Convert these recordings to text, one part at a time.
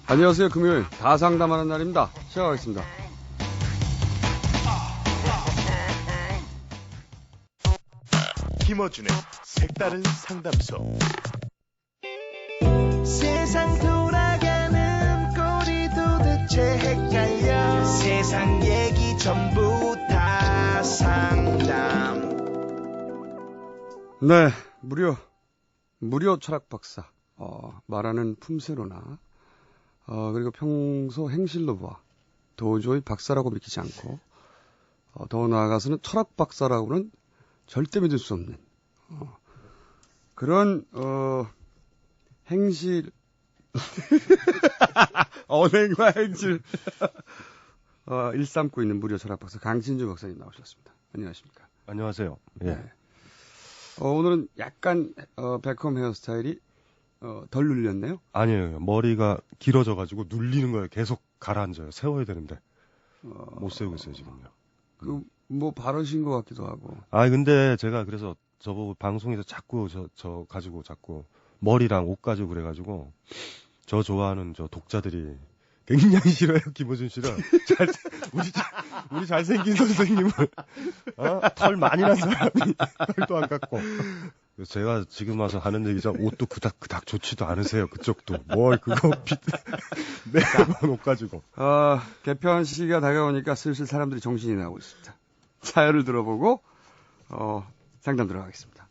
안녕하세요. 금요일 다 상담하는 날입니다. 시작하겠습니다. 김어준의 색다른 상담소. 세상 돌아가는 꼴이 도대체 헷갈려. 세상 얘기 전부 다 상담. 네, 무료 철학 박사. 말하는 품새로나 그리고 평소 행실로 봐 도저히 박사라고 믿기지 않고 더 나아가서는 철학 박사라고는 절대 믿을 수 없는 그런 행실 언행과 행실 일삼고 있는 무료 철학 박사 강신주 박사님 나오셨습니다. 안녕하십니까? 안녕하세요. 예. 네. 오늘은 약간 백홈 헤어스타일이 덜 눌렸네요? 아니에요. 머리가 길어져가지고 눌리는 거예요. 계속 가라앉아요. 세워야 되는데 못 세우고 있어요 지금요. 뭐 바르신 것 같기도 하고. 근데 제가 그래서 저보고 방송에서 자꾸 저 가지고 자꾸 머리랑 옷 가지고 그래가지고 저 좋아하는 저 독자들이 굉장히 싫어요. 김어준 씨를. 우리 잘생긴 선생님을 털 많이 난 사람이 털도 안 깎고. 제가 지금 와서 하는 얘기죠. 옷도 그닥 좋지도 않으세요. 그쪽도. 뭘 그거 매번 옷 가지고. 개편 시기가 다가오니까 슬슬 사람들이 정신이 나고 있습니다. 사연을 들어보고 상담 들어가겠습니다.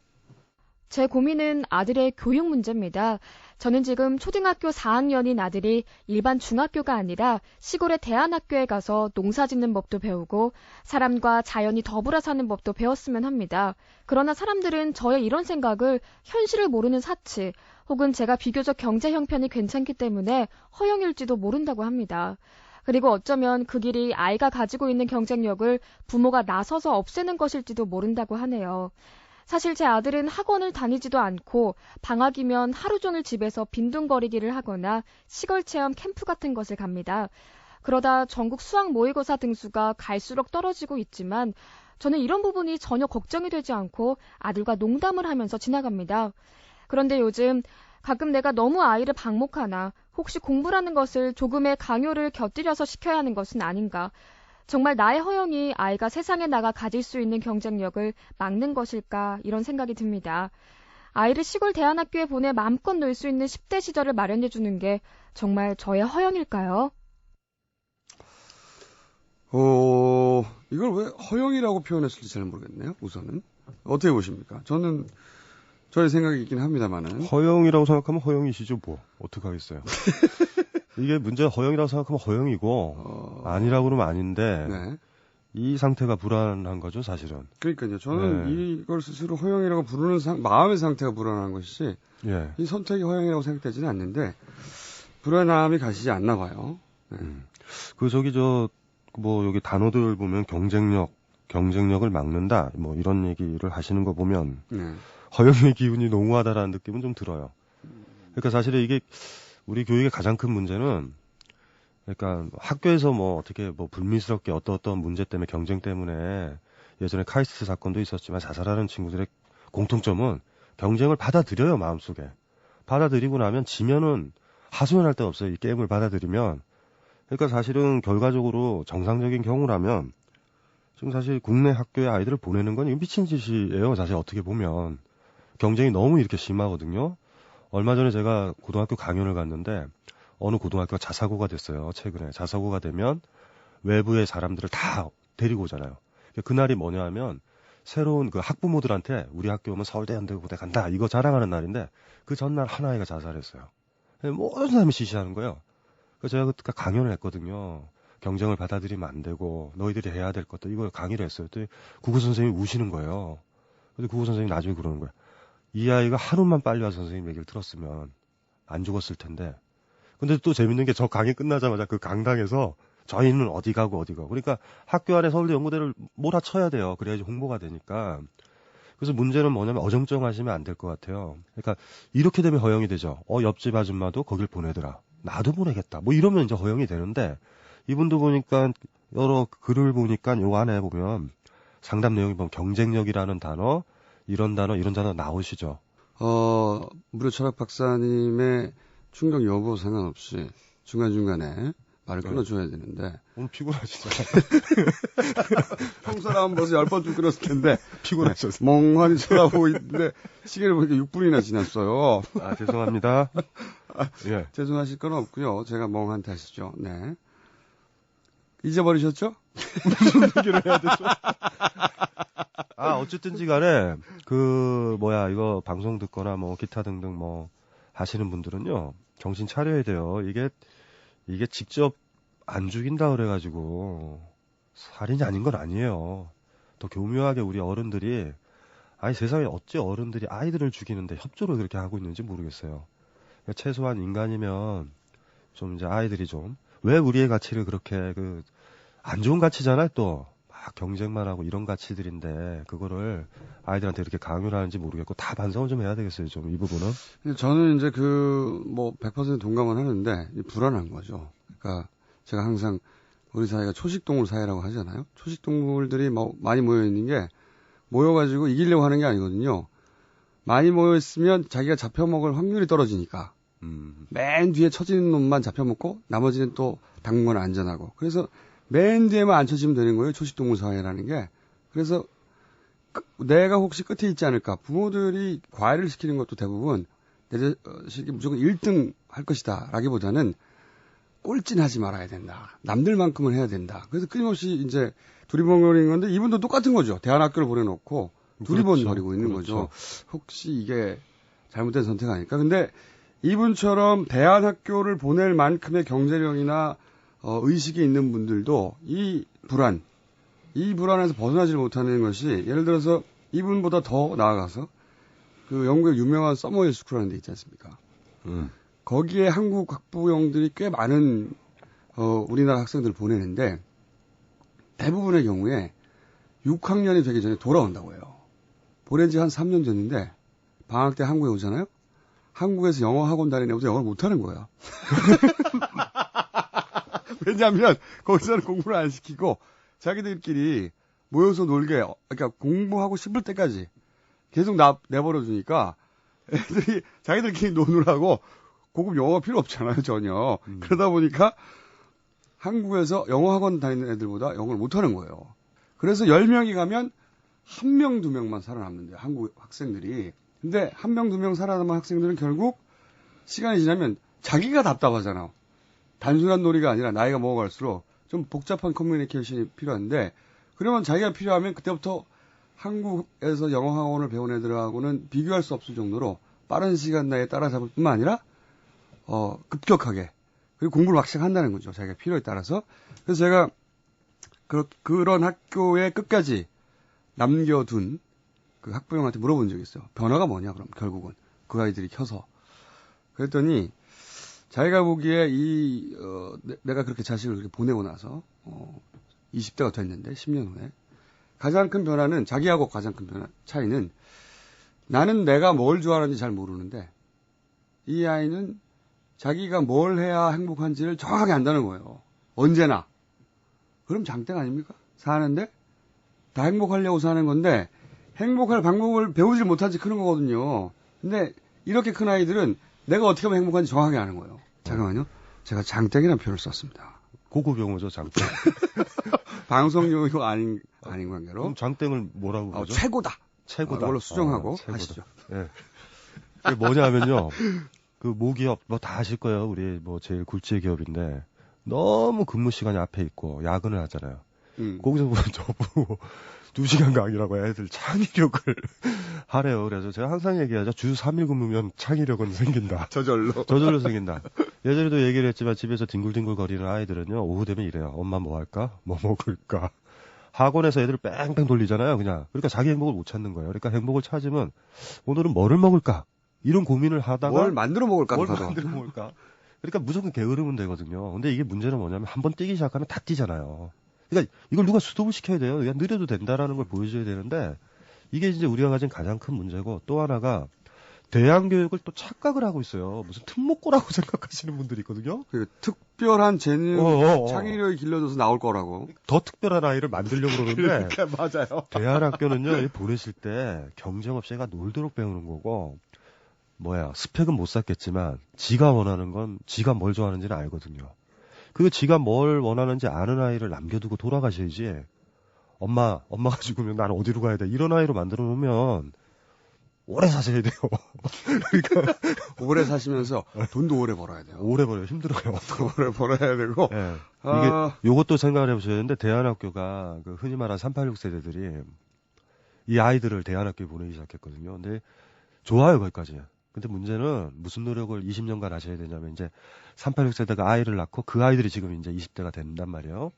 제 고민은 아들의 교육 문제입니다. 저는 지금 초등학교 4학년인 아들이 일반 중학교가 아니라 시골의 대안학교에 가서 농사 짓는 법도 배우고 사람과 자연이 더불어 사는 법도 배웠으면 합니다. 그러나 사람들은 저의 이런 생각을 현실을 모르는 사치 혹은 제가 비교적 경제 형편이 괜찮기 때문에 허영일지도 모른다고 합니다. 그리고 어쩌면 그 길이 아이가 가지고 있는 경쟁력을 부모가 나서서 없애는 것일지도 모른다고 하네요. 사실 제 아들은 학원을 다니지도 않고 방학이면 하루 종일 집에서 빈둥거리기를 하거나 시골 체험 캠프 같은 것을 갑니다. 그러다 전국 수학 모의고사 등수가 갈수록 떨어지고 있지만 저는 이런 부분이 전혀 걱정이 되지 않고 아들과 농담을 하면서 지나갑니다. 그런데 요즘 가끔 내가 너무 아이를 방목하나 혹시 공부라는 것을 조금의 강요를 곁들여서 시켜야 하는 것은 아닌가. 정말 나의 허영이 아이가 세상에 나가 가질 수 있는 경쟁력을 막는 것일까 이런 생각이 듭니다. 아이를 시골 대안학교에 보내 마음껏 놀 수 있는 10대 시절을 마련해 주는 게 정말 저의 허영일까요? 이걸 왜 허영이라고 표현했을지 잘 모르겠네요. 우선은 어떻게 보십니까? 저는 저의 생각이 있긴 합니다만은 허영이라고 생각하면 허영이시죠 뭐. 어떡하겠어요. 이게 문제 허영이라고 생각하면 허영이고 아니라고 그러면 아닌데 네. 이 상태가 불안한 거죠 사실은. 그러니까요. 저는 네. 이걸 스스로 허영이라고 부르는 마음의 상태가 불안한 것이지 예. 이 선택이 허영이라고 생각되지는 않는데 불안함이 가시지 않나 봐요. 네. 여기 단어들 보면 경쟁력을 막는다 뭐 이런 얘기를 하시는 거 보면 네. 허영의 기운이 농후하다라는 느낌은 좀 들어요. 그러니까 사실은 이게 우리 교육의 가장 큰 문제는 그러니까 학교에서 어떻게 불미스럽게 어떤 문제 때문에 경쟁 때문에 예전에 카이스트 사건도 있었지만 자살하는 친구들의 공통점은 경쟁을 받아들여요. 마음속에. 받아들이고 나면 지면은 하소연할 데 없어요. 이 게임을 받아들이면. 그러니까 사실은 결과적으로 정상적인 경우라면 지금 사실 국내 학교에 아이들을 보내는 건 미친 짓이에요. 사실 어떻게 보면. 경쟁이 너무 이렇게 심하거든요. 얼마 전에 제가 고등학교 강연을 갔는데 어느 고등학교가 자사고가 됐어요. 최근에. 자사고가 되면 외부의 사람들을 다 데리고 오잖아요. 그날이 뭐냐 하면 새로운 그 학부모들한테 우리 학교 오면 서울대 연대고대 간다. 이거 자랑하는 날인데 그 전날 한 아이가 자살했어요. 모든 사람이 지시하는 거예요. 그래서 제가 그때 강연을 했거든요. 경쟁을 받아들이면 안 되고 너희들이 해야 될 것도 이걸 강의를 했어요. 또 국어 선생님이 우시는 거예요. 근데 국어 선생님이 나중에 그러는 거예요. 이 아이가 하루만 빨리 와서 선생님 얘기를 들었으면 안 죽었을 텐데. 근데 또 재밌는 게 저 강의 끝나자마자 그 강당에서 저희는 어디 가고. 그러니까 학교 안에 서울대 연구대를 몰아쳐야 돼요. 그래야지 홍보가 되니까. 그래서 문제는 뭐냐면 어정쩡하시면 안 될 것 같아요. 그러니까 이렇게 되면 허용이 되죠. 옆집 아줌마도 거길 보내더라. 나도 보내겠다. 이러면 이제 허용이 되는데 이분도 보니까 여러 글을 보니까 요 안에 보면 상담 내용이 보면 경쟁력이라는 단어 이런 단어 나오시죠. 무료 철학 박사님의 충격 여부 상관없이 중간중간에 말을 끊어줘야 되는데. 오늘 피곤하시잖아요. 평소라면 벌써 10번쯤 끊었을 텐데. 피곤하셨어요. 멍하니 쳐다보고 있는데, 시계를 보니까 6분이나 지났어요. 아, 죄송합니다. 예. 죄송하실 건 없고요. 제가 멍한 탓이죠. 네. 잊어버리셨죠? 무슨 얘기를 해야 되죠? 아, 어쨌든지 간에, 이거 방송 듣거나 뭐, 기타 등등 뭐, 하시는 분들은요, 정신 차려야 돼요. 이게 직접 안 죽인다 그래가지고, 살인이 아닌 건 아니에요. 더 교묘하게 우리 어른들이, 아니 세상에 어째 어른들이 아이들을 죽이는데 협조를 그렇게 하고 있는지 모르겠어요. 그러니까 최소한 인간이면, 좀 이제 아이들이 좀, 왜 우리의 가치를 그렇게 안 좋은 가치잖아요, 또. 막 경쟁만 하고 이런 가치들인데, 그거를 아이들한테 이렇게 강요를 하는지 모르겠고, 다 반성을 좀 해야 되겠어요, 좀, 이 부분은. 저는 이제 100% 동감은 하는데, 불안한 거죠. 그러니까, 제가 항상 우리 사회가 초식동물 사회라고 하잖아요. 초식동물들이 많이 모여있는 게, 모여가지고 이기려고 하는 게 아니거든요. 많이 모여있으면 자기가 잡혀먹을 확률이 떨어지니까. 맨 뒤에 처지는 놈만 잡혀먹고, 나머지는 또 당분간 안전하고. 그래서, 맨 뒤에만 안 쳐지면 되는 거예요. 초식동물 사회라는 게. 그래서 내가 혹시 끝에 있지 않을까. 부모들이 과외를 시키는 것도 대부분 내 자식이 무조건 1등 할 것이다 라기보다는 꼴찌하지 말아야 된다. 남들만큼은 해야 된다. 그래서 끊임없이 이제 두리번거리는 건데 이분도 똑같은 거죠. 대안학교를 보내놓고 두리번거리고 있는 거죠. 혹시 이게 잘못된 선택 아닐까. 근데 이분처럼 대안학교를 보낼 만큼의 경제력이나 의식이 있는 분들도 이 불안에서 벗어나지 못하는 것이 예를 들어서 이분보다 더 나아가서 영국의 유명한 서머힐 스쿨이라는 데 있지 않습니까? 거기에 한국 학부형들이 꽤 많은 우리나라 학생들을 보내는데 대부분의 경우에 6학년이 되기 전에 돌아온다고 해요. 보낸 지 한 3년 됐는데 방학 때 한국에 오잖아요. 한국에서 영어 학원 다니는 애보다 영어를 못하는 거야. 왜냐하면 거기서는 공부를 안 시키고 자기들끼리 모여서 놀게, 그러니까 공부하고 싶을 때까지 계속 내버려 두니까 애들이 자기들끼리 노느라고 고급 영어가 필요 없잖아요, 전혀. 그러다 보니까 한국에서 영어 학원 다니는 애들보다 영어를 못하는 거예요. 그래서 10명이 가면 1명, 2명만 살아남는데요, 한국 학생들이. 근데 1명, 2명 살아남은 학생들은 결국 시간이 지나면 자기가 답답하잖아. 단순한 놀이가 아니라 나이가 먹어갈수록 좀 복잡한 커뮤니케이션이 필요한데 그러면 자기가 필요하면 그때부터 한국에서 영어 학원을 배운 애들하고는 비교할 수 없을 정도로 빠른 시간 내에 따라잡을 뿐만 아니라 급격하게 그리고 공부를 막 시작한다는 거죠. 자기가 필요에 따라서. 그래서 제가 그런 학교에 끝까지 남겨둔 그 학부형한테 물어본 적이 있어요. 변화가 뭐냐 그럼 결국은 그 아이들이 켜서. 그랬더니 자기가 보기에 내가 그렇게 자식을 그렇게 보내고 나서, 20대가 됐는데, 10년 후에. 가장 큰 변화는, 자기하고 가장 큰 차이는, 나는 내가 뭘 좋아하는지 잘 모르는데, 이 아이는 자기가 뭘 해야 행복한지를 정확하게 안다는 거예요. 언제나. 그럼 장땡 아닙니까? 사는데, 다 행복하려고 사는 건데, 행복할 방법을 배우질 못하지 크는 거거든요. 근데, 이렇게 큰 아이들은, 내가 어떻게 하면 행복한지 정확하게 아는 거예요. 잠깐만요. 제가 장땡이라는 표현을 썼습니다. 고급 용어죠, 장땡. 방송 용어 아닌 관계로. 그럼 장땡을 뭐라고 그러죠? 최고다. 최고다. 그걸로 수정하고 최고다. 하시죠. 예. 그게 뭐냐면요. 모기업, 다 아실 거예요. 우리 제일 굴지의 기업인데. 너무 근무 시간이 앞에 있고, 야근을 하잖아요. 거기서 보면 저보고 2시간 강의라고 애들 창의력을 하래요. 그래서 제가 항상 얘기하죠. 주 3일 근무면 창의력은 생긴다. 저절로 생긴다. 예전에도 얘기를 했지만 집에서 뒹굴뒹굴 거리는 아이들은요. 오후 되면 이래요. 엄마 뭐 할까? 뭐 먹을까? 학원에서 애들 뺑뺑 돌리잖아요. 그냥. 그러니까 자기 행복을 못 찾는 거예요. 그러니까 행복을 찾으면 오늘은 뭐를 먹을까? 이런 고민을 하다가 뭘 만들어 먹을까? 그러니까 무조건 게으르면 되거든요. 근데 이게 문제는 뭐냐면 한번 뛰기 시작하면 다 뛰잖아요. 그러니까 이걸 누가 스톱을 시켜야 돼요. 그냥 느려도 된다라는 걸 보여줘야 되는데 이게 이제 우리가 가진 가장 큰 문제고 또 하나가 대안 교육을 또 착각을 하고 있어요. 무슨 틈목고라고 생각하시는 분들이 있거든요. 특별한 재능, 창의력이 길러져서 나올 거라고. 더 특별한 아이를 만들려고 그러는데 그러니까 맞아요. 대안 학교는요 보내실 때 경쟁 없이 애가 놀도록 배우는 거고 스펙은 못 쌓겠지만 지가 원하는 건 지가 뭘 좋아하는지는 알거든요. 그 지가 뭘 원하는지 아는 아이를 남겨두고 돌아가셔야지. 엄마가 죽으면 난 어디로 가야 돼? 이런 아이로 만들어 놓으면 오래 사셔야 돼요. 그러니까 오래 사시면서 돈도 오래 벌어야 돼요. 오래 벌어요. 힘들어요. 오래 벌어야 되고. 네. 이게 요것도 생각을 해보셔야 되는데 대안학교가 그 흔히 말하는 386 세대들이 이 아이들을 대안학교에 보내기 시작했거든요. 근데 좋아요, 거기까지. 근데 문제는 무슨 노력을 20년간 하셔야 되냐면 이제 386 세대가 아이를 낳고 그 아이들이 지금 이제 20대가 된단 말이에요.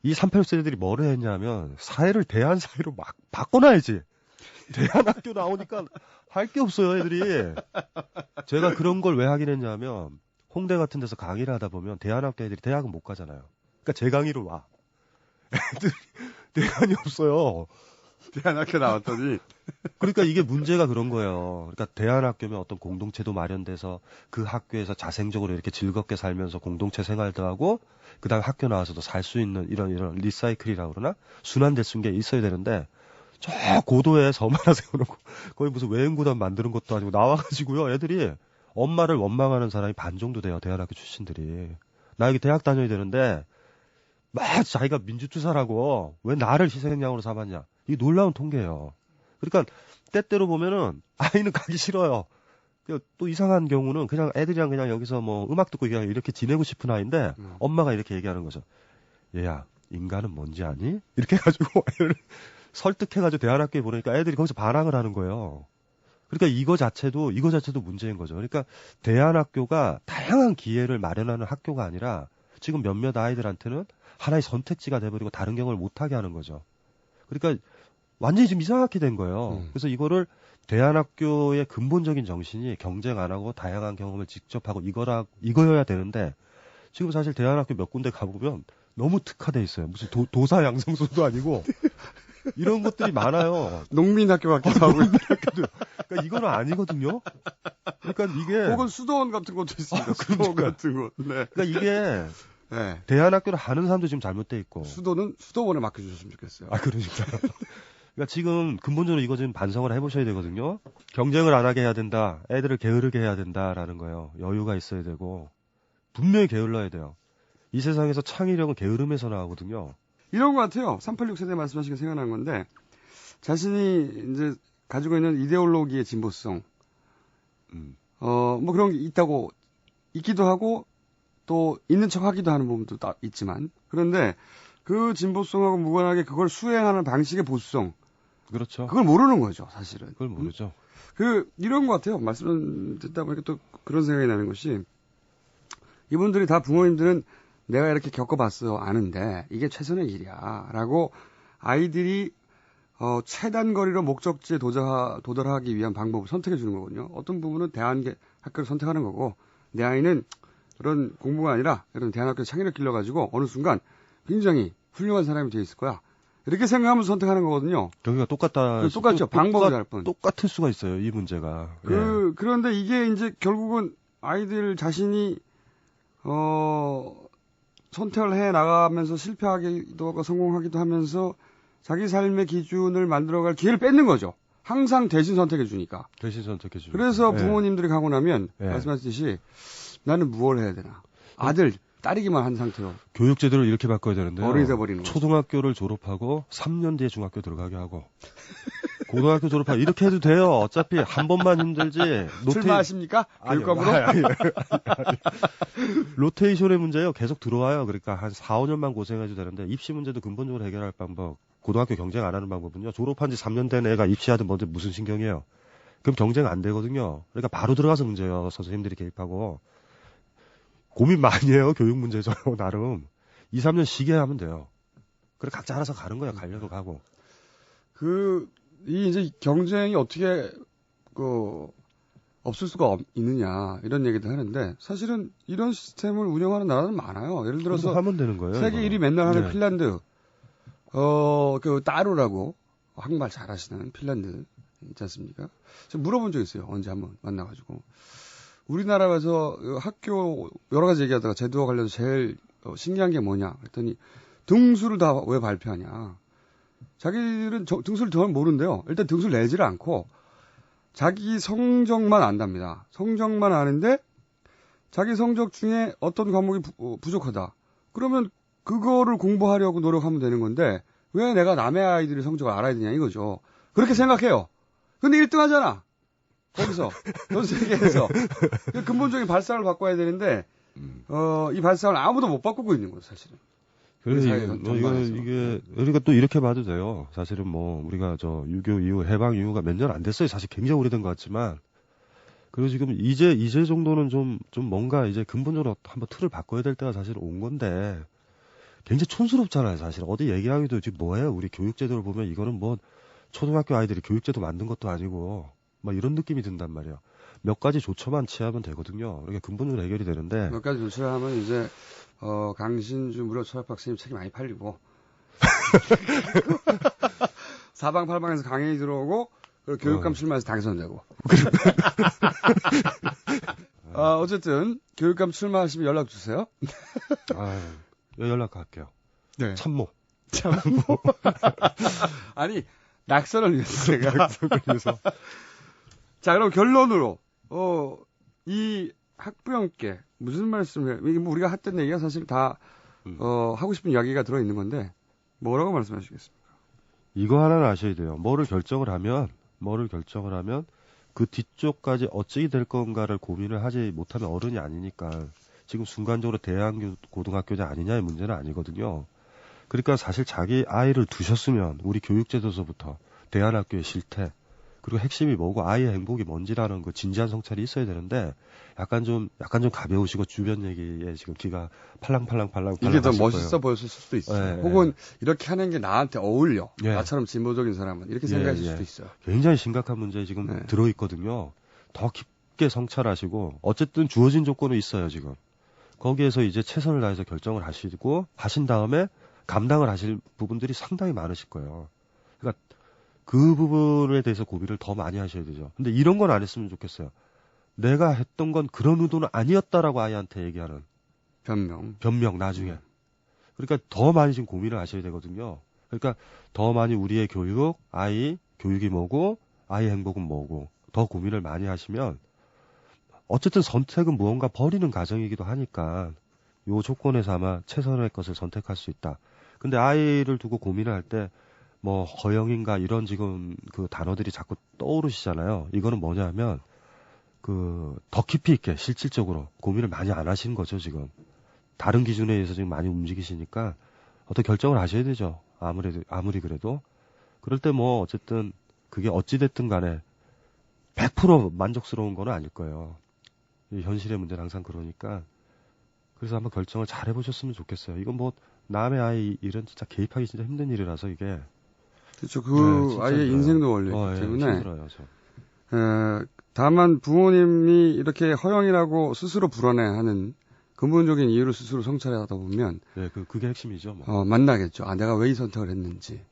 이 386 세대들이 뭐를 했냐면 사회를 대안 사회로 막 바꿔놔야지. 대안학교 나오니까 할 게 없어요, 애들이. 제가 그런 걸 왜 하긴 했냐면 홍대 같은 데서 강의를 하다 보면 대안학교 애들이 대학은 못 가잖아요. 그러니까 제 강의로 와. 애들이 대안이 없어요. 대안학교 나왔더니. 그러니까 이게 문제가 그런 거예요. 그러니까 대안학교면 어떤 공동체도 마련돼서 그 학교에서 자생적으로 이렇게 즐겁게 살면서 공동체 생활도 하고 그다음에 학교 나와서도 살 수 있는 이런 리사이클이라고 그러나 순환될 수 있는 게 있어야 되는데 저 고도에 섬 하나 세워놓고 거의 무슨 외행구단 만드는 것도 아니고 나와가지고요. 애들이 엄마를 원망하는 사람이 반 정도 돼요. 대안학교 출신들이. 나 여기 대학 다녀야 되는데 막 자기가 민주투사라고 왜 나를 희생양으로 삼았냐. 이게 놀라운 통계예요. 그러니까 때때로 보면은 아이는 가기 싫어요. 또 이상한 경우는 그냥 애들이랑 그냥 여기서 뭐 음악 듣고 그냥 이렇게 지내고 싶은 아이인데 엄마가 이렇게 얘기하는 거죠. 얘야, 인간은 뭔지 아니? 이렇게 해가지고 애를 설득해가지고 대안학교에 보내니까 애들이 거기서 반항을 하는 거예요. 그러니까 이거 자체도 문제인 거죠. 그러니까 대안학교가 다양한 기회를 마련하는 학교가 아니라 지금 몇몇 아이들한테는 하나의 선택지가 돼버리고 다른 경험을 못하게 하는 거죠. 그러니까 완전히 지금 이상하게 된 거예요. 그래서 이거를 대안학교의 근본적인 정신이 경쟁 안 하고 다양한 경험을 직접 하고 이거여야 되는데 지금 사실 대안학교 몇 군데 가보면 너무 특화돼 있어요. 무슨 도사 양성소도 아니고 이런 것들이 많아요. 농민학교 같기도 하고. 그러니까 이거는 아니거든요. 그러니까 이게 혹은 수도원 같은 것도 있습니다. 수도원 같은 것. 네. 그러니까 이게 네. 대안학교를 하는 사람도 지금 잘못돼 있고. 수도는 수도원에 맡겨주셨으면 좋겠어요. 그러니까. 그러니까 지금 근본적으로 이거 좀 반성을 해보셔야 되거든요. 경쟁을 안 하게 해야 된다. 애들을 게으르게 해야 된다라는 거예요. 여유가 있어야 되고 분명히 게을러야 돼요. 이 세상에서 창의력은 게으름에서 나오거든요. 이런 것 같아요. 386 세대 말씀하시니까 생각난 건데 자신이 이제 가지고 있는 이데올로기의 진보성, 뭐 그런 게 있기도 하고 또 있는 척 하기도 하는 부분도 있지만 그런데 그 진보성하고 무관하게 그걸 수행하는 방식의 보수성. 그렇죠. 그걸 모르는 거죠, 사실은. 그걸 모르죠. 이런 것 같아요. 말씀 듣다 보니까 또 그런 생각이 나는 것이 이분들이 다 부모님들은 내가 이렇게 겪어봤어요. 아는데 이게 최선의 길이야. 라고 아이들이 최단 거리로 목적지에 도달하기 위한 방법을 선택해 주는 거거든요. 어떤 부분은 대안학교를 선택하는 거고 내 아이는 그런 공부가 아니라 이런 대안학교 창의력 길러가지고 어느 순간 굉장히 훌륭한 사람이 되어 있을 거야. 이렇게 생각하면서 선택하는 거거든요. 여기가 똑같죠. 방법이 다를 뿐. 똑같을 수가 있어요. 이 문제가. 그런데 이게 이제 결국은 아이들 자신이 선택을 해 나가면서 실패하기도 하고 성공하기도 하면서 자기 삶의 기준을 만들어갈 기회를 뺏는 거죠. 항상 대신 선택해 주니까. 대신 선택해 주니까. 그래서 부모님들이 가고 나면 말씀하셨듯이 나는 무엇을 해야 되나. 아들, 딸이기만 한 상태로. 교육 제도를 이렇게 바꿔야 되는데. 어른이 돼버리는 거죠. 초등학교를 졸업하고 3년 뒤에 중학교 들어가게 하고. 고등학교 졸업하고 이렇게 해도 돼요. 어차피 한 번만 힘들지. 출마하십니까? 교육감으로? 로테이션의 문제요. 계속 들어와요. 그러니까 한 4, 5년만 고생해도 되는데 입시 문제도 근본적으로 해결할 방법. 고등학교 경쟁 안 하는 방법은요. 졸업한 지 3년 된 애가 입시하든 뭔데 무슨 신경이에요. 그럼 경쟁 안 되거든요. 그러니까 바로 들어가서 문제예요. 선생님들이 개입하고. 고민 많이 해요. 교육 문제죠. 나름. 2, 3년 쉬게 하면 돼요. 그래 각자 알아서 가는 거야. 가려고 가고. 이 이제 경쟁이 어떻게 없을 수가 있느냐 이런 얘기도 하는데 사실은 이런 시스템을 운영하는 나라는 많아요. 예를 들어서 하면 되는 거예요. 세계 1위 맨날 하는 핀란드, 따루라고 한국말 잘하시는 핀란드 있지 않습니까? 제가 물어본 적 있어요. 언제 한번 만나가지고 우리나라 가서 학교 여러 가지 얘기하다가 제도와 관련해서 제일 신기한 게 뭐냐 그랬더니 등수를 다 왜 발표하냐. 자기들은 등수를 더 모르는데요. 일단 등수를 내지를 않고 자기 성적만 안답니다. 성적만 아는데 자기 성적 중에 어떤 과목이 부족하다. 그러면 그거를 공부하려고 노력하면 되는 건데 왜 내가 남의 아이들의 성적을 알아야 되냐 이거죠. 그렇게 생각해요. 근데 1등 하잖아. 거기서 전 세계에서 근본적인 발상을 바꿔야 되는데 이 발상을 아무도 못 바꾸고 있는 거예요, 사실은. 그래서 이게 우리가 또 이렇게 봐도 돼요. 사실은 뭐 우리가 저 6.25 이후 해방 이후가 몇 년 안 됐어요. 사실 굉장히 오래된 것 같지만 그리고 지금 이제 정도는 좀 뭔가 이제 근본적으로 한번 틀을 바꿔야 될 때가 사실 온 건데 굉장히 촌스럽잖아요. 사실 어디 얘기하기도 지금 뭐예요? 우리 교육제도를 보면 이거는 뭐 초등학교 아이들이 교육제도 만든 것도 아니고 막 이런 느낌이 든단 말이에요. 몇 가지 조처만 취하면 되거든요. 그러니까 근본적으로 해결이 되는데 몇 가지 조치를 하면 이제 강신주 무료 철학 박사님 책이 많이 팔리고 사방팔방에서 강연이 들어오고 그리고 교육감 출마해서 당선되고 어쨌든 교육감 출마하시면 연락 주세요. 연락할게요. 네. 참모. 아니 낙선을 위해서 제가 자 그럼 결론으로 이 학부형께 무슨 말씀을 이게 뭐 우리가 했던 얘기가 사실 다 하고 싶은 이야기가 들어 있는 건데 뭐라고 말씀하시겠습니까? 이거 하나는 아셔야 돼요. 뭐를 결정을 하면 그 뒤쪽까지 어찌 될 건가를 고민을 하지 못하면 어른이 아니니까 지금 순간적으로 대학고등학교냐 아니냐의 문제는 아니거든요. 그러니까 사실 자기 아이를 두셨으면 우리 교육제도서부터 대안학교의 실태 그리고 핵심이 뭐고 아이의 행복이 뭔지라는 그 진지한 성찰이 있어야 되는데 약간 좀 가벼우시고 주변 얘기에 지금 귀가 팔랑팔랑 이게 더 멋있어 보였을 수도 있어요. 네, 혹은 이렇게 하는 게 나한테 어울려. 네. 나처럼 진보적인 사람은 이렇게 생각하실 수도 있어요. 굉장히 심각한 문제에 지금 들어있거든요. 더 깊게 성찰하시고 어쨌든 주어진 조건은 있어요 지금. 거기에서 이제 최선을 다해서 결정을 하신 다음에 감당을 하실 부분들이 상당히 많으실 거예요. 그러니까 그 부분에 대해서 고민을 더 많이 하셔야 되죠. 근데 이런 건 안 했으면 좋겠어요. 내가 했던 건 그런 의도는 아니었다라고 아이한테 얘기하는 변명 나중에. 그러니까 더 많이 지금 고민을 하셔야 되거든요. 그러니까 더 많이 우리의 교육, 아이 교육이 뭐고 아이 행복은 뭐고 더 고민을 많이 하시면 어쨌든 선택은 무언가 버리는 과정이기도 하니까 요 조건에서 아마 최선의 것을 선택할 수 있다. 근데 아이를 두고 고민을 할 때 뭐 허영인가 이런 지금 그 단어들이 자꾸 떠오르시잖아요. 이거는 뭐냐면 그 더 깊이 있게 실질적으로 고민을 많이 안 하시는 거죠 지금. 다른 기준에 의해서 지금 많이 움직이시니까 어떤 결정을 하셔야 되죠. 아무리 그래도. 그럴 때 뭐 어쨌든 그게 어찌됐든 간에 100% 만족스러운 건 아닐 거예요. 이 현실의 문제는 항상 그러니까. 그래서 한번 결정을 잘 해보셨으면 좋겠어요. 이건 뭐 남의 아이 일은 진짜 개입하기 진짜 힘든 일이라서 이게. 그렇죠. 그 아이의 인생도 걸리기 때문에. 힘들어요, 다만 부모님이 이렇게 허영이라고 스스로 불안해하는 근본적인 이유를 스스로 성찰하다 보면 그게 핵심이죠. 뭐. 만나겠죠. 내가 왜 이 선택을 했는지.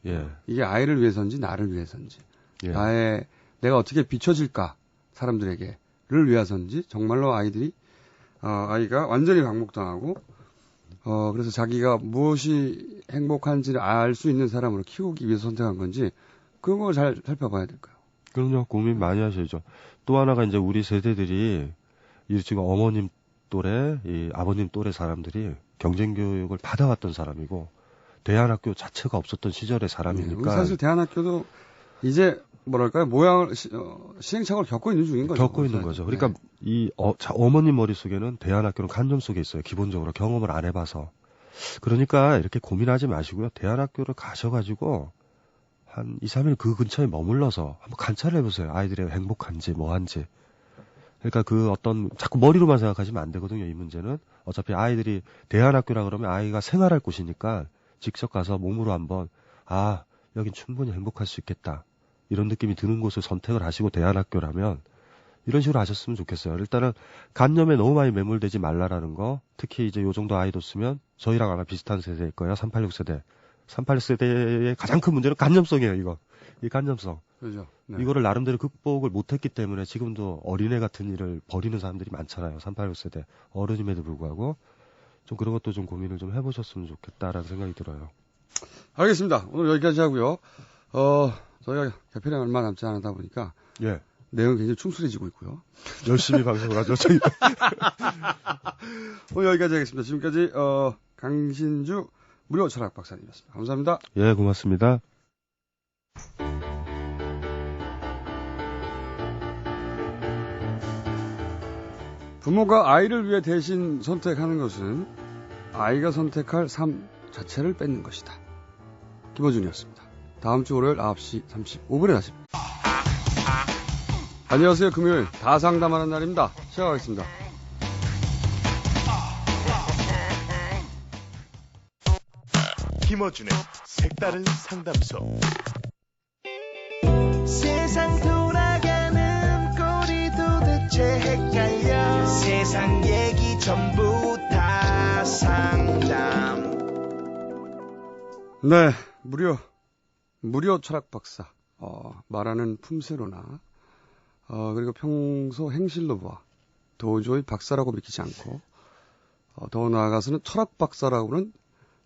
이게 아이를 위해서인지 나를 위해서인지. 내가 어떻게 비춰질까 사람들에게를 위해서인지 정말로 아이가 완전히 방목당하고 그래서 자기가 무엇이 행복한지를 알 수 있는 사람으로 키우기 위해서 선택한 건지 그런 걸 잘 살펴봐야 될까요? 그럼요. 고민 많이 하셔야죠. 또 하나가 이제 우리 세대들이 지금 어머님 또래, 이 아버님 또래 사람들이 경쟁 교육을 받아왔던 사람이고 대안학교 자체가 없었던 시절의 사람이니까. 사실 대안학교도 이제 뭐랄까요 시행착오를 겪고 있는 중인 거죠. 겪고 있는 거죠. 그러니까 어머님 머릿속에는 대안학교는 간접 속에 있어요. 기본적으로 경험을 안 해봐서. 그러니까 이렇게 고민하지 마시고요. 대안학교를 가셔가지고 한 2, 3일 그 근처에 머물러서 한번 관찰을 해보세요. 아이들이 행복한지 뭐한지. 그러니까 자꾸 머리로만 생각하시면 안 되거든요. 이 문제는. 어차피 아이들이 대안학교라 그러면 아이가 생활할 곳이니까 직접 가서 몸으로 한번 여긴 충분히 행복할 수 있겠다. 이런 느낌이 드는 곳을 선택을 하시고 대안학교라면 이런 식으로 하셨으면 좋겠어요. 일단은 간념에 너무 많이 매몰되지 말라라는 거. 특히 이제 요 정도 아이도 쓰면 저희랑 아마 비슷한 세대일 거예요. 386세대. 386세대의 가장 큰 문제는 간념성이에요. 이 간념성. 그렇죠. 이거를 나름대로 극복을 못했기 때문에 지금도 어린애 같은 일을 벌이는 사람들이 많잖아요. 386세대. 어른임에도 불구하고 좀 그런 것도 좀 고민을 좀 해보셨으면 좋겠다라는 생각이 들어요. 알겠습니다. 오늘 여기까지 하고요. 저희가 개편에 얼마 남지 않다 보니까 내용이 굉장히 충실해지고 있고요. 열심히 방송을 하죠. 저희. 오늘 여기까지 하겠습니다. 지금까지 강신주 무료 철학 박사님이었습니다. 감사합니다. 예, 고맙습니다. 부모가 아이를 위해 대신 선택하는 것은 아이가 선택할 삶 자체를 뺏는 것이다. 김어준이었습니다. 다음 주 월요일 9시 35분에 다시 뵙겠습니다. 안녕하세요. 금요일 다 상담하는 날입니다. 시작하겠습니다. 김어준의 색다른 상담소. 세상 돌아가는 꼴이 도대체 헷갈려 세상 얘기 전부 다 상담. 네, 무료 철학 박사, 말하는 품새로나, 그리고 평소 행실로 봐 도저히 박사라고 믿기지 않고, 더 나아가서는 철학 박사라고는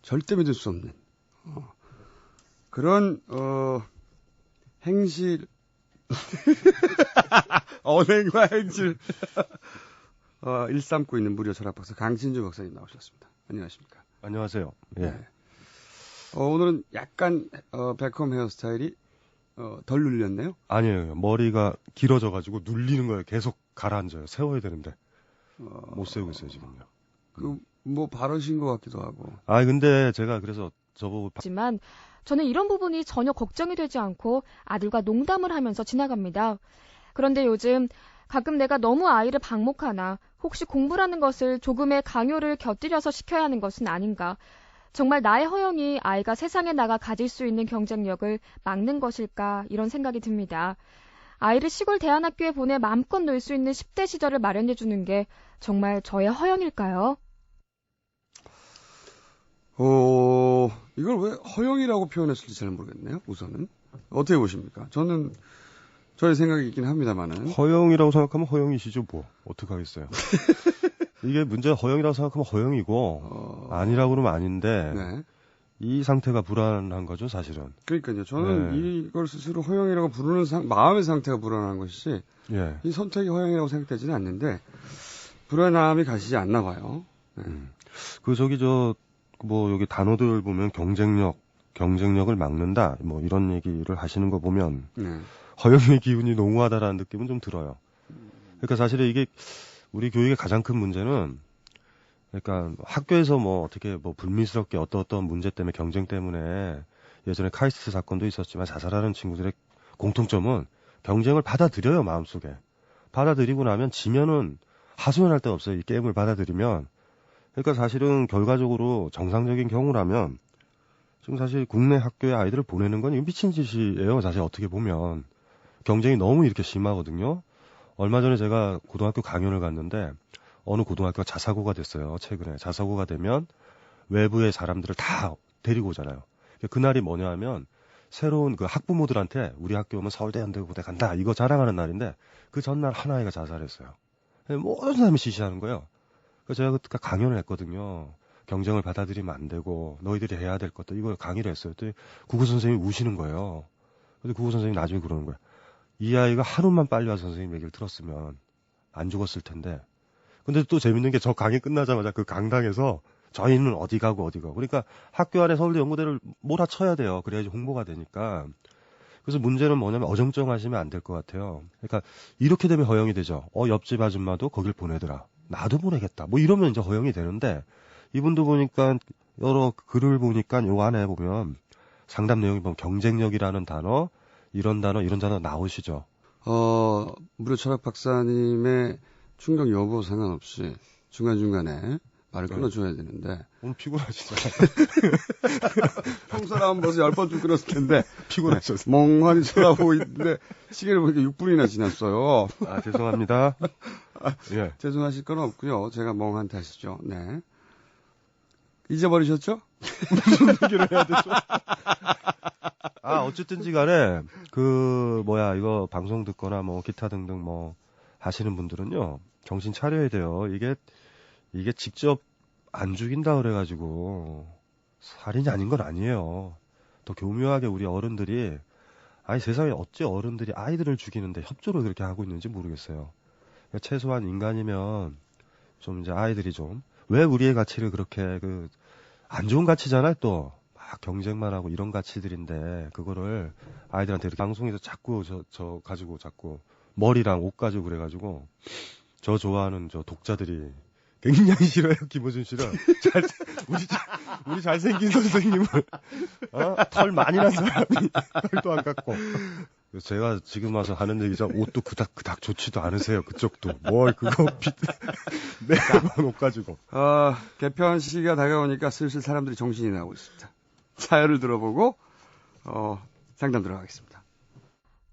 절대 믿을 수 없는, 그런, 행실, 언행과 행실, 일삼고 있는 무료 철학 박사 강신주 박사님 나오셨습니다. 안녕하십니까? 안녕하세요. 예. 네. 오늘은 약간 베컴 헤어스타일이 덜 눌렸네요. 아니에요. 머리가 길어져가지고 눌리는 거예요. 계속 가라앉아요. 세워야 되는데 못 세우고 있어요 지금요. 뭐 바르신 것 같기도 하고. 근데 제가 그래서 저보고 하지만 저는 이런 부분이 전혀 걱정이 되지 않고 아들과 농담을 하면서 지나갑니다. 그런데 요즘 가끔 내가 너무 아이를 방목하나 혹시 공부라는 것을 조금의 강요를 곁들여서 시켜야 하는 것은 아닌가. 정말 나의 허영이 아이가 세상에 나가 가질 수 있는 경쟁력을 막는 것일까 이런 생각이 듭니다. 아이를 시골 대안학교에 보내 마음껏 놀 수 있는 10대 시절을 마련해 주는 게 정말 저의 허영일까요? 이걸 왜 허영이라고 표현했을지 잘 모르겠네요. 우선은 어떻게 보십니까? 저는 저의 생각이 있긴 합니다만은. 허영이라고 생각하면 허영이시죠 뭐. 어떡하겠어요. 이게 문제가 허영이라고 생각하면 허영이고 아니라고 그러면 아닌데 네. 이 상태가 불안한 거죠 사실은. 그러니까요. 저는 네. 이걸 스스로 허영이라고 부르는 마음의 상태가 불안한 것이지 예. 이 선택이 허영이라고 생각되지는 않는데 불안함이 가시지 않나 봐요. 네. 뭐 여기 단어들 보면 경쟁력을 막는다 뭐 이런 얘기를 하시는 거 보면 네. 허영의 기운이 농후하다라는 느낌은 좀 들어요. 그러니까 사실은 이게 우리 교육의 가장 큰 문제는 그러니까 학교에서 뭐 어떻게 뭐 불미스럽게 어떤 문제 때문에 경쟁 때문에 예전에 카이스트 사건도 있었지만 자살하는 친구들의 공통점은 경쟁을 받아들여요 마음속에. 받아들이고 나면 지면은 하소연할 데가 없어요. 이 게임을 받아들이면. 그러니까 사실은 결과적으로 정상적인 경우라면 지금 사실 국내 학교에 아이들을 보내는 건 미친 짓이에요. 사실 어떻게 보면 경쟁이 너무 이렇게 심하거든요. 얼마 전에 제가 고등학교 강연을 갔는데 어느 고등학교가 자사고가 됐어요. 최근에 자사고가 되면 외부의 사람들을 다 데리고 오잖아요. 그날이 뭐냐 하면 새로운 그 학부모들한테 우리 학교 오면 서울대 연대고대 간다 이거 자랑하는 날인데 그 전날 한 아이가 자살했어요. 모든 사람이 지시하는 거예요. 그래서 제가 그때 강연을 했거든요. 경쟁을 받아들이면 안 되고 너희들이 해야 될 것도 이걸 강의를 했어요. 또 국어 선생님이 우시는 거예요. 근데 국어 선생님이 나중에 그러는 거예요. 이 아이가 하루만 빨리 와서 선생님 얘기를 들었으면 안 죽었을 텐데. 근데 또 재밌는 게 저 강의 끝나자마자 그 강당에서 저희는 어디 가고. 그러니까 학교 안에 서울대 연구대를 몰아쳐야 돼요. 그래야지 홍보가 되니까. 그래서 문제는 뭐냐면 어정쩡하시면 안 될 것 같아요. 그러니까 이렇게 되면 허영이 되죠. 옆집 아줌마도 거길 보내더라. 나도 보내겠다. 뭐 이러면 이제 허영이 되는데 이분도 보니까 여러 글을 보니까 요 안에 보면 상담 내용이 보면 경쟁력이라는 단어, 이런 단어 나오시죠. 무료 철학 박사님의 충격 여부 상관없이 중간중간에 말을 끊어줘야 되는데. 오늘 피곤하시죠? 평소라면 벌써 10번쯤 끊었을 텐데. 피곤하셨어요. 멍하니 쳐다보고 있는데 시계를 보니까 6분이나 지났어요. 죄송합니다. 예. 죄송하실 건 없고요. 제가 멍한 탓이죠. 네. 잊어버리셨죠? 무슨 얘기를 해야 되죠? 어쨌든지 간에 이거 방송 듣거나 뭐 기타 등등 뭐 하시는 분들은요. 정신 차려야 돼요. 이게 직접 안 죽인다 그래가지고 살인이 아닌 건 아니에요. 더 교묘하게 우리 어른들이 아니 세상에 어째 어른들이 아이들을 죽이는데 협조를 그렇게 하고 있는지 모르겠어요. 그러니까 최소한 인간이면 좀 이제 아이들이 좀 왜 우리의 가치를 그렇게 안 좋은 가치잖아요. 또 막 경쟁만 하고 이런 가치들인데 그거를 아이들한테 이렇게 방송에서 자꾸 저 가지고 자꾸 머리랑 옷 가지고 그래가지고 저 좋아하는 저 독자들이 굉장히 싫어요. 김호준 씨를 우리 잘생긴 선생님을 털 많이 난 사람이 털도 안 깎고. 그래서 제가 지금 와서 하는 얘기죠. 옷도 그닥 좋지도 않으세요. 그쪽도 뭘 그거 매번 옷 가지고. 개편 시기가 다가오니까 슬슬 사람들이 정신이 나고 있습니다. 사연을 들어보고 상담 들어가겠습니다.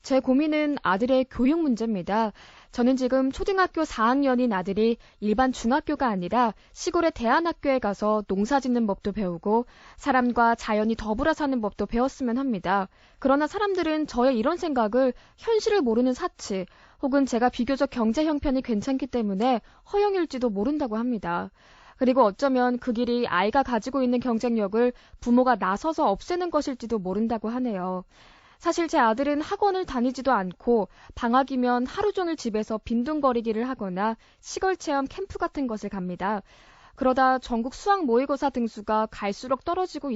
제 고민은 아들의 교육 문제입니다. 저는 지금 초등학교 4학년인 아들이 일반 중학교가 아니라 시골의 대안학교에 가서 농사 짓는 법도 배우고 사람과 자연이 더불어 사는 법도 배웠으면 합니다. 그러나 사람들은 저의 이런 생각을 현실을 모르는 사치 혹은 제가 비교적 경제 형편이 괜찮기 때문에 허영일지도 모른다고 합니다. 그리고 어쩌면 그 길이 아이가 가지고 있는 경쟁력을 부모가 나서서 없애는 것일지도 모른다고 하네요. 사실 제 아들은 학원을 다니지도 않고 방학이면 하루 종일 집에서 빈둥거리기를 하거나 시골 체험 캠프 같은 것을 갑니다. 그러다 전국 수학 모의고사 등수가 갈수록 떨어지고